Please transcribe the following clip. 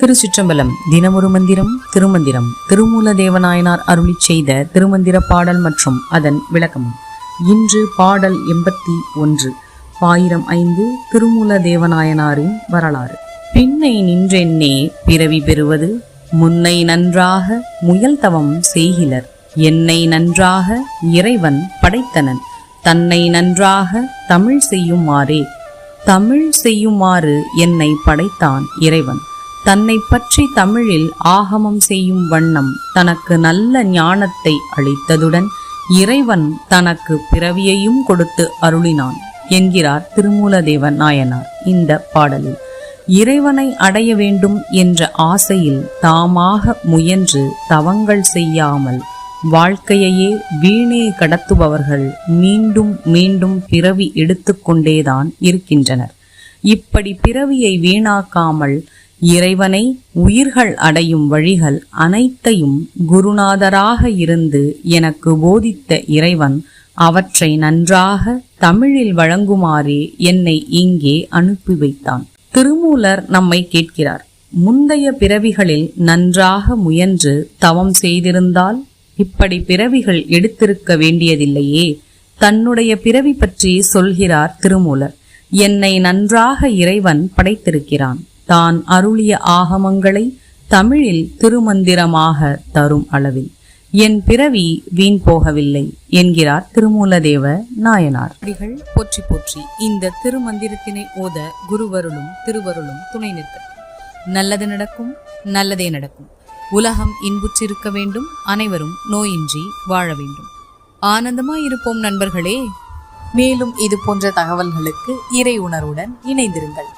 திருச்சிற்றம்பலம். தினமொரு மந்திரம் திருமந்திரம். திருமூல தேவநாயனார் அருளிச் செய்த திருமந்திர பாடல் மற்றும் அதன் விளக்கமும். இன்று பாடல் 81. 1005 திருமூல தேவநாயனாரின் வரலாறு. பின்னை நின்றென்னே பிறவி பெறுவது, முன்னை நன்றாக முயல்தவம் செய்கிலர். என்னை நன்றாக இறைவன் படைத்தனன், தன்னை நன்றாக தமிழ் செய்யுமாறே. தமிழ் செய்யுமாறு என்னை படைத்தான் இறைவன். தன்னை பற்றி தமிழில் ஆகமம் செய்யும் வண்ணம் தனக்கு நல்ல ஞானத்தை அளித்ததுடன் இறைவன் தனக்கு பிறவியையும் கொடுத்து அருளினான் என்கிறார் திருமூலதேவன் நாயனார் இந்த பாடலில். இறைவனை அடைய வேண்டும் என்ற ஆசையில் தாமாக முயன்று தவங்கள் செய்யாமல் வாழ்க்கையையே வீணே கடத்துபவர்கள் மீண்டும் மீண்டும் பிறவி எடுத்துக்கொண்டேதான் இருக்கின்றனர். இப்படி பிறவியை வீணாக்காமல் இறைவனை உயிர்கள் அடையும் வழிகள் அனைத்தையும் குருநாதராக இருந்து எனக்கு போதித்த இறைவன் அவற்றை நன்றாக தமிழில் வழங்குமாறே என்னை இங்கே அனுப்பி வைத்தான். திருமூலர் நம்மை கேட்கிறார், முந்தைய பிறவிகளில் நன்றாக முயன்று தவம் செய்திருந்தால் இப்படி பிறவிகள் எடுத்திருக்க வேண்டியதில்லையே. தன்னுடைய பிறவி பற்றி சொல்கிறார் திருமூலர். என்னை நன்றாக இறைவன் படைத்திருக்கிறான். தான் அருளிய ஆகமங்களை தமிழில் திருமந்திரமாக தரும் அளவில் என் பிறவி வீண் போகவில்லை என்கிறார் திருமூலதேவ நாயனார். போற்றி போற்றி. இந்த திருமந்திரத்தினை ஓத குருவருளும் திருவருளும் துணை நிற்கும். நல்லது நடக்கும், நல்லதே நடக்கும். உலகம் இன்புற்றிருக்க வேண்டும், அனைவரும் நோயின்றி வாழ வேண்டும். ஆனந்தமாயிருப்போம் நண்பர்களே. மேலும் இது போன்ற தகவல்களுக்கு இறை உணர்வுடன் இணைந்திருங்கள்.